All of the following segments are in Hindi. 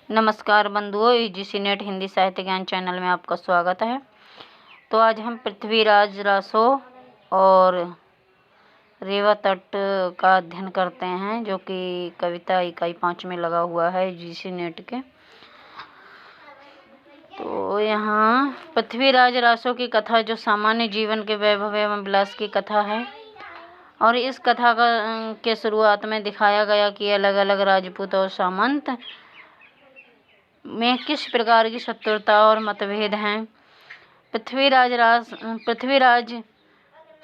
नमस्कार बंधुओं, यूजीसी नेट हिंदी साहित्य ज्ञान चैनल में आपका स्वागत है। तो आज हम पृथ्वीराज रासो और रेवा तट का अध्ययन करते हैं, जो कि कविता इकाई 5 में लगा हुआ है यूजीसी नेट के। तो यहाँ पृथ्वीराज रासो की कथा, जो सामान्य जीवन के वैभव एवं विलास की कथा है, और इस कथा के शुरुआत में दिखाया गया कि अलग अलग राजपूत और सामंत में किस प्रकार की शत्रुता और मतभेद हैं। पृथ्वीराज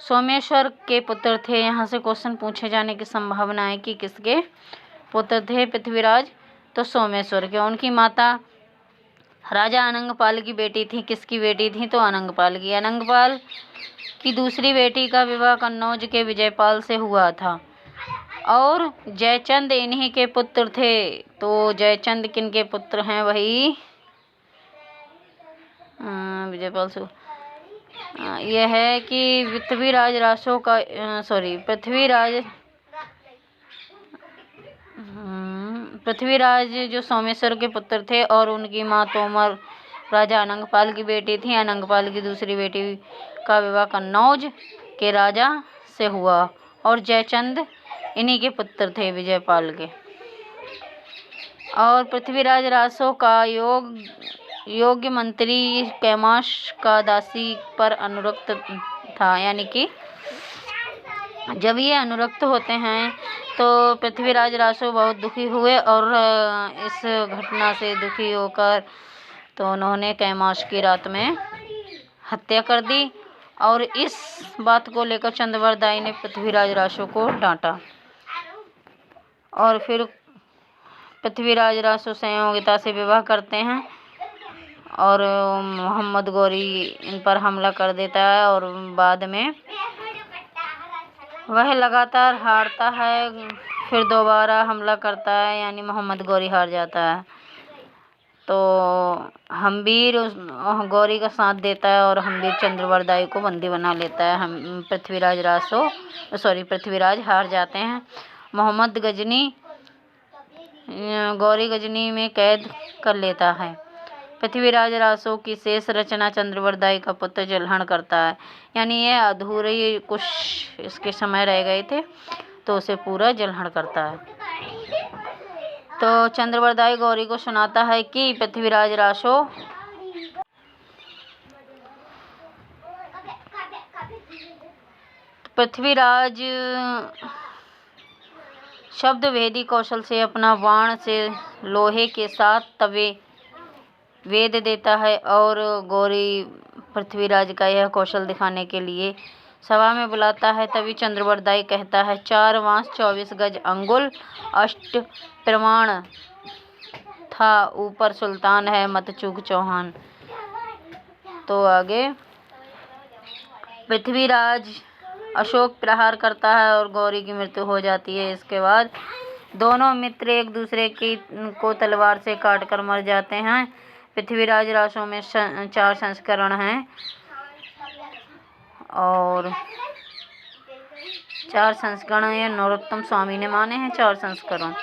सोमेश्वर के पुत्र थे। यहाँ से क्वेश्चन पूछे जाने की संभावना है कि किसके पुत्र थे पृथ्वीराज, तो सोमेश्वर के। उनकी माता राजा अनंगपाल की बेटी थी। किसकी बेटी थी? तो अनंगपाल की। अनंगपाल की दूसरी बेटी का विवाह कन्नौज के विजयपाल से हुआ था, और जयचंद इन्हीं के पुत्र थे। तो जयचंद किन के पुत्र हैं? वही विजयपाल से। यह है कि पृथ्वीराज रासो का पृथ्वीराज जो सोमेश्वर के पुत्र थे, और उनकी माँ तोमर राजा अनंगपाल की बेटी थी। अनंगपाल की दूसरी बेटी का विवाह कन्नौज के राजा से हुआ, और जयचंद इन्हीं के पुत्र थे, विजयपाल के। और पृथ्वीराज रासो का योग्य मंत्री कैमाश का दासी पर अनुरक्त था। यानी कि जब ये अनुरक्त होते हैं तो पृथ्वीराज रासो बहुत दुखी हुए, और इस घटना से दुखी होकर तो उन्होंने कैमाश की रात में हत्या कर दी। और इस बात को लेकर चंद्रवरदाई ने पृथ्वीराज रासो को डांटा, और फिर पृथ्वीराज रासो संयोगिता से विवाह करते हैं, और मोहम्मद गौरी इन पर हमला कर देता है, और बाद में वह लगातार हारता है, फिर दोबारा हमला करता है, यानी मोहम्मद गौरी हार जाता है। तो हम्बीर गौरी का साथ देता है, और हम्बीर चंद्रवरदाई को बंदी बना लेता है। हम पृथ्वीराज हार जाते हैं। मोहम्मद गजनी गौरी गजनी में कैद कर लेता है। पृथ्वीराज रासो की शेष रचना चंद्रवरदाई का पुत्र जलहण करता है। यानी ये अधूरे कुछ इसके समय रह गए थे, तो उसे पूरा जलहण करता है। तो चंद्रवरदाई गौरी को सुनाता है कि पृथ्वीराज शब्द भेदी कौशल से अपना बाण से लोहे के साथ तवे वेद देता है, और गौरी पृथ्वीराज का यह कौशल दिखाने के लिए सभा में बुलाता है। तभी चंद्रवरदाई कहता है, 4 वांस 24 गज अंगुल अष्ट प्रमाण था, ऊपर सुल्तान है मत चूक चौहान। तो आगे पृथ्वीराज अशोक प्रहार करता है, और गौरी की मृत्यु हो जाती है। इसके बाद दोनों मित्र एक दूसरे को तलवार से काटकर मर जाते हैं। पृथ्वीराज रासो में 4 संस्करण हैं, और 4 संस्करण ये नरोत्तम स्वामी ने माने हैं। 4 संस्करण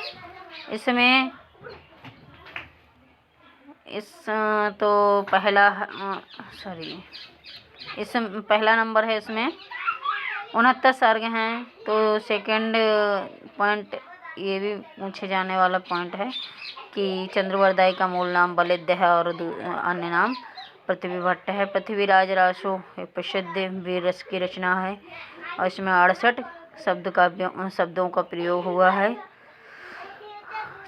इसमें पहला नंबर है। इसमें 69 सर्ग हैं। तो सेकंड पॉइंट ये भी पूछे जाने वाला पॉइंट है कि चंद्रवरदाई का मूल नाम बलिद्य है, और अन्य नाम पृथ्वीभट्ट है। पृथ्वीराज रासो प्रसिद्ध वीर रस की रचना है, और इसमें 68 शब्दों का प्रयोग हुआ है।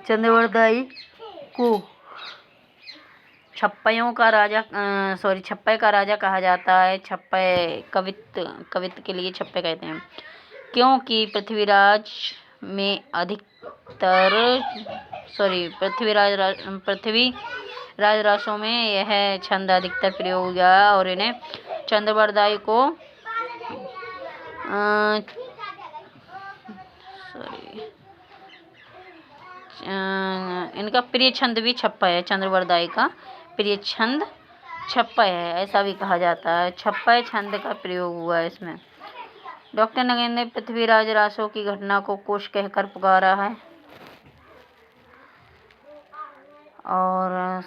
चंद्रवरदाई को छप्पय का राजा कहा जाता है। छप्पय कवित्त के लिए छप्पय कहते हैं, क्योंकि पृथ्वीराज रासो में यह छंद अधिकतर प्रयोग हुआ, और इन्हें चंद्रवरदाई को इनका प्रिय छंद भी छप्पय है। चंद्रवरदाई का प्रिय छंद छप्पय है, ऐसा भी कहा जाता है। छप्पय छंद का प्रयोग हुआ है इसमें। डॉक्टर नगेंद्र ने पृथ्वीराज रासो की घटना को कुश कहकर पुकारा है, और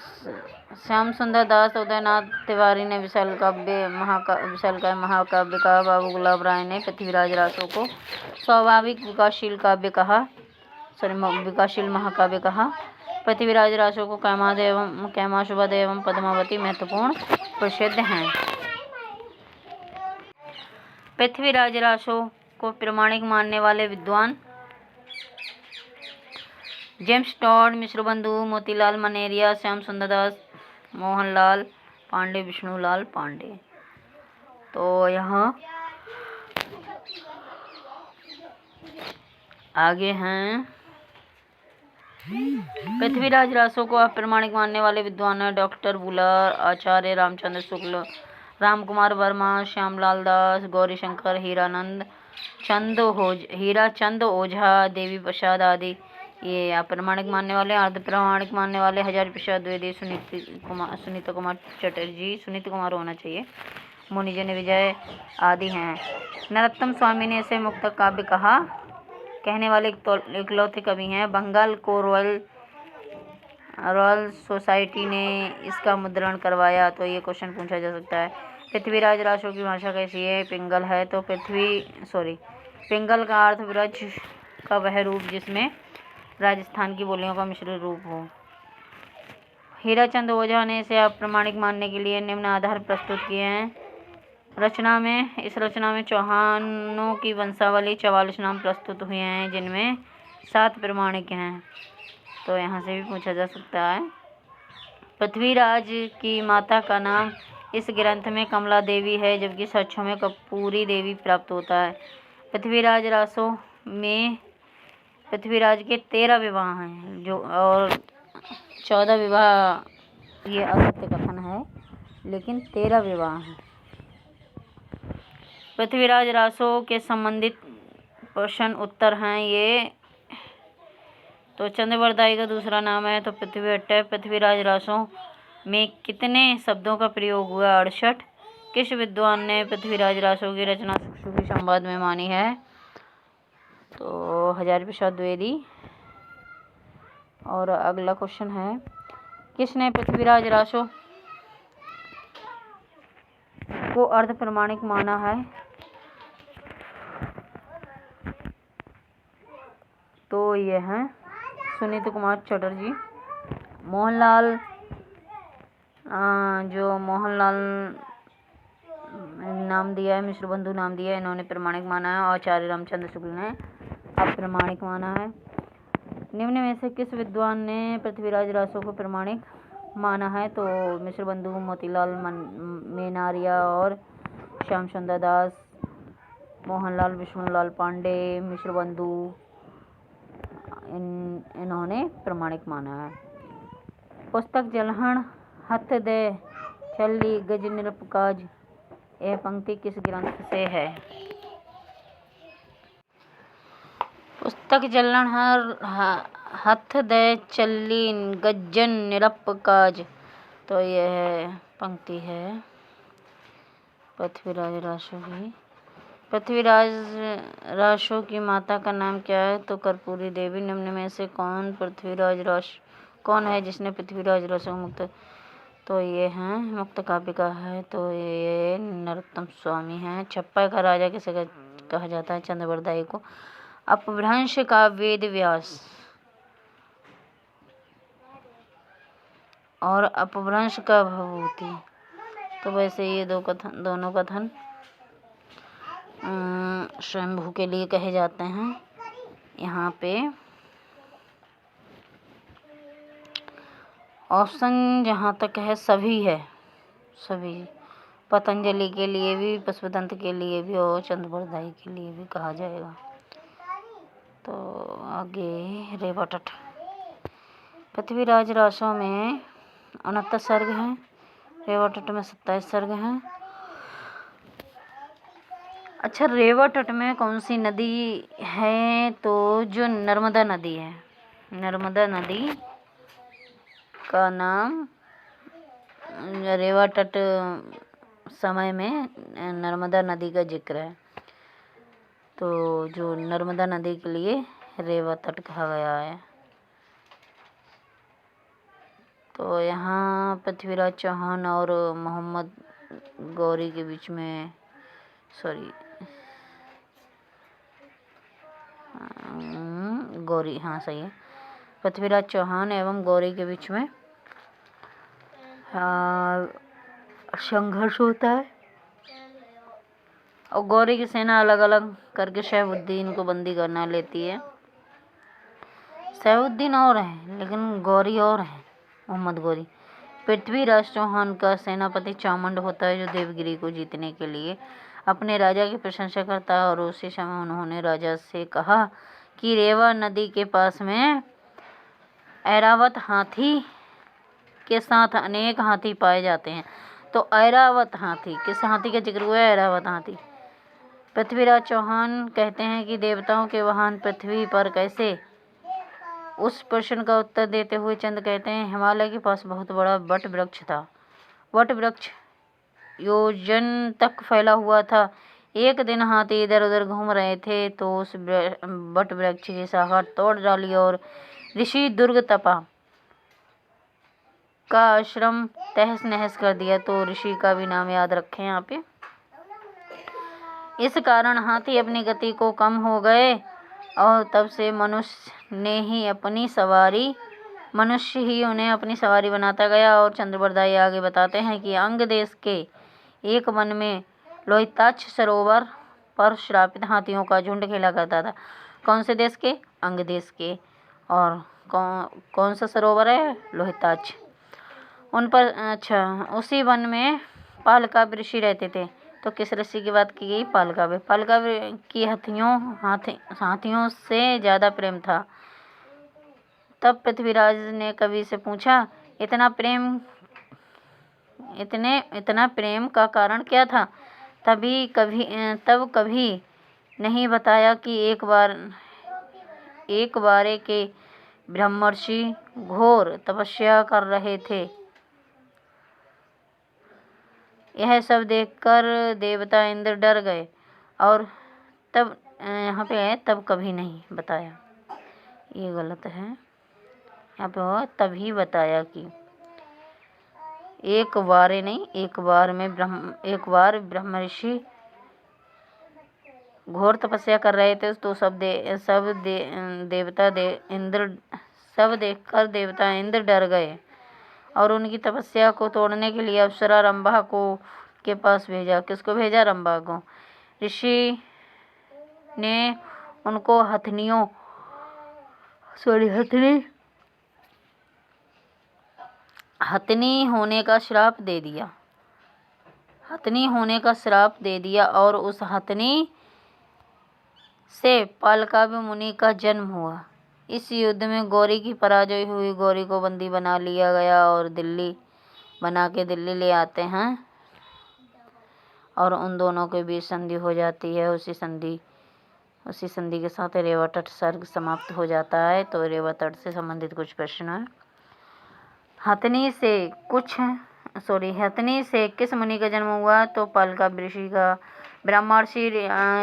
श्याम सुंदर दास, उदयनाथ तिवारी ने विशाल काव्य महाकाव्य कहा। बाबू गुलाब राय ने पृथ्वीराज रासो को स्वाभाविक विकासशील काव्य कहा, विकासशील महाकाव्य कहा। पृथ्वीराज रासो को कैमाशुवध एवं पद्मावती महत्वपूर्ण प्रसिद्ध हैं। पृथ्वीराज रासो को प्रामाणिक मानने वाले विद्वान जेम्स टॉड, मिश्रबंधु, मोतीलाल मनेरिया, श्याम सुंदर दास, मोहनलाल पांडे, विष्णुलाल पांडे। तो यहाँ आगे हैं पृथ्वीराज रासो को अप्रामाणिक मानने वाले विद्वान हैं डॉक्टर बुलार, आचार्य रामचंद्र शुक्ल, रामकुमार वर्मा, श्यामलाल दास, गौरीशंकर, हीराचंद ओझा, देवी प्रसाद आदि ये अप्रामाणिक मानने वाले। अर्धप्रामाणिक मानने वाले हजारी प्रसाद द्विवेदी, सुनीता कुमार चटर्जी, सुनीत कुमार होना चाहिए, मुनिजन विजय आदि हैं। नरोत्तम स्वामी ने इसे मुक्त काव्य कहा कहने वाले इकलौते कवि हैं। बंगाल को रॉयल सोसाइटी ने इसका मुद्रण करवाया। तो ये क्वेश्चन पूछा जा सकता है। पृथ्वीराज रासो की भाषा कैसी है? पिंगल है। तो पिंगल का अर्थ ब्रज का वह रूप जिसमें राजस्थान की बोलियों का मिश्रित रूप हो। हीराचंद ओझा ने इसे अप्रामाणिक मानने के लिए निम्न आधार प्रस्तुत किए हैं। इस रचना में चौहानों की वंशावली 44 नाम प्रस्तुत हुए हैं, जिनमें 7 प्रामाणिक हैं। तो यहाँ से भी पूछा जा सकता है। पृथ्वीराज की माता का नाम इस ग्रंथ में कमला देवी है, जबकि साक्ष्यों में कपूरी देवी प्राप्त होता है। पृथ्वीराज रासो में पृथ्वीराज के 13 विवाह हैं, और 14 विवाह ये असत्य कथन है, लेकिन 13 विवाह हैं। पृथ्वीराज रासो के संबंधित प्रश्न उत्तर हैं ये। तो चंद्रवरदाई का दूसरा नाम है तो पृथ्वीहट्ट है। पृथ्वीराज रासो में कितने शब्दों का प्रयोग हुआ? 68। किस विद्वान ने पृथ्वीराज रासो की रचना सूफी संवाद में मानी है? तो हजारी प्रसाद द्विवेदी। और अगला क्वेश्चन है, किसने पृथ्वीराज रासो को अर्ध प्रमाणिक माना है? तो ये हैं सुनीत कुमार चटर्जी। मोहनलाल नाम दिया है, मिश्रबंधु नाम दिया है, इन्होंने प्रमाणिक माना है। आचार्य रामचंद्र शुक्ल ने अप्रामाणिक माना है। निम्न में से किस विद्वान ने पृथ्वीराज रासो को प्रमाणिक माना है? तो मिश्रबंधु, मोतीलाल मेनारिया और श्याम सुंदर दास, मोहनलाल, विष्णुलाल पांडे, मिश्रबंधु इन्होंने प्रमाणिक माना है। पुस्तक जलहण हथ दे चली गज निरपकाज, यह पंक्ति किस ग्रंथ से है? पुस्तक जलहण हथ दे चली गज्जन निरपकाज, तो यह पंक्ति है पृथ्वीराज रासो की। पृथ्वीराज रासो की माता का नाम क्या है? तो कर्पूरी देवी। निम्न में से कौन है जिसने पृथ्वीराज रासो मुक्त? तो ये हैं मुक्त काव्य का है। तो ये नरोत्तम स्वामी हैं। छप्पा का राजा किसे कहा जाता है? चंद्रवरदाई को। अपभ्रंश का वेद व्यास और अपभ्रंश का भभूति। तो वैसे ये दोनों कथन स्वयंभू के लिए कहे जाते हैं। यहाँ पे ऑप्शन जहाँ तक है सभी है, सभी। पतंजलि के लिए भी, पशुदंत के लिए भी और चंद्रवरदाई के लिए भी कहा जाएगा। तो आगे रेवाटट। पृथ्वीराज रासो में 69 सर्ग हैं, रेवाटट में 27 सर्ग हैं। अच्छा, रेवाटट में कौन सी नदी है? तो जो नर्मदा नदी है, नर्मदा नदी का नाम रेवाटट समय में नर्मदा नदी का जिक्र है। तो जो नर्मदा नदी के लिए रेवातट कहा गया है। तो यहाँ पृथ्वीराज चौहान और मोहम्मद गौरी के बीच में, गौरी, हाँ सही है, पृथ्वीराज चौहान एवं गौरी के बीच में संघर्ष होता है और गौरी की सेना अलग अलग करके शहाबुद्दीन को बंदी करना लेती है। शहाबुद्दीन और है लेकिन गौरी और है, मोहम्मद गौरी। पृथ्वीराज चौहान का सेनापति चामुंड होता है जो देवगिरी को जीतने के लिए अपने राजा की प्रशंसा करता है और उसी समय उन्होंने राजा से कहा कि रेवा नदी के पास में ऐरावत हाथी के साथ अनेक हाथी पाए जाते हैं। तो ऐरावत हाथी, किस हाथी का जिक्र हुआ है? ऐरावत हाथी। पृथ्वीराज चौहान कहते हैं कि देवताओं के वाहन पृथ्वी पर कैसे? उस प्रश्न का उत्तर देते हुए चंद कहते हैं, हिमालय के पास बहुत बड़ा वट वृक्ष था। वट वृक्ष योजन तक फैला हुआ था। एक दिन हाथी इधर उधर घूम रहे थे तो उस वट वृक्ष की शाखा तोड़ डाली और ऋषि दुर्गतपा का आश्रम तहस नहस कर दिया। तो ऋषि का भी नाम याद रखें यहाँ पे। इस कारण हाथी अपनी गति को कम हो गए और तब से मनुष्य ही उन्हें अपनी सवारी बनाता गया। और चंद्रबरदाई आगे बताते हैं कि अंग देश के एक वन में लोहिताक्ष सरोवर पर श्रापित हाथियों का झुंड खेला करता था। कौन से देश के? अंग देश के। और कौन सा सरोवर है? लोहिताक्ष। उन पर, अच्छा, उसी वन में पालकाव्य ऋषि रहते थे। तो किस ऋषि की बात की गई? पालकाव्य। पालकाव्य की हाथियों से ज़्यादा प्रेम था। तब पृथ्वीराज ने कवि से पूछा, इतना प्रेम का कारण क्या था? तब कभी नहीं बताया कि एक बार के ब्रह्मर्षि घोर तपस्या कर रहे थे। यह सब देखकर देवता इंद्र डर गए और तब, यहाँ पे है तब कभी नहीं बताया, ये गलत है। यहाँ पे हो तभी बताया कि एक बार ब्रह्मर्षि घोर तपस्या कर रहे थे। तो सब देखकर देवता इंद्र डर गए और उनकी तपस्या को तोड़ने के लिए अप्सरा रंभा के पास भेजा। किसको भेजा? रंभा को। ऋषि ने उनको हथनी होने का श्राप दे दिया और उस हथनी से पालकाव्य मुनि का जन्म हुआ। इस युद्ध में गौरी की पराजय हुई। गौरी को बंदी बना लिया गया और दिल्ली ले आते हैं और उन दोनों के बीच संधि हो जाती है। उसी संधि के साथ रेवा तट सर्ग समाप्त हो जाता है। तो रेवा तट से संबंधित कुछ प्रश्न है। हथनी से किस मुनि का जन्म हुआ? तो पालकाव्य ऋषि का। ब्रह्मर्षि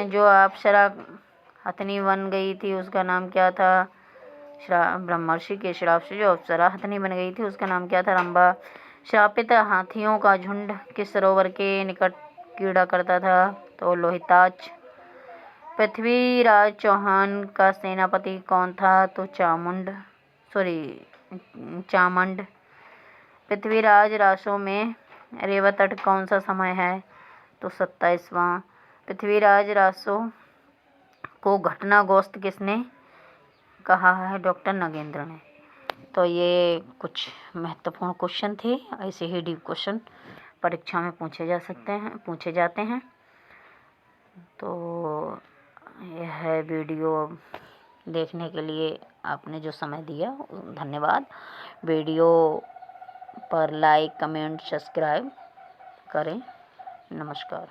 जो अप्सरा हथनी बन गई थी उसका नाम क्या था? ब्रह्मर्षि के श्राप से जो अप्सरा हथनी बन गई थी उसका नाम क्या था? रंभा। श्रापित हाथियों का झुंड किस सरोवर के निकट कीड़ा करता था? तो लोहिताक्ष। पृथ्वीराज चौहान का सेनापति कौन था? तो चामुंड। पृथ्वीराज रासों में रेवा तट कौन सा समय है? तो 27वां। पृथ्वीराज रासों को घटनाग्रस्त किसने कहा है? डॉक्टर नगेंद्र ने। तो ये कुछ महत्वपूर्ण क्वेश्चन थे। ऐसे ही डीप क्वेश्चन परीक्षा में पूछे जाते हैं। तो यह वीडियो देखने के लिए आपने जो समय दिया धन्यवाद। वीडियो पर लाइक, कमेंट, सब्सक्राइब करें। नमस्कार।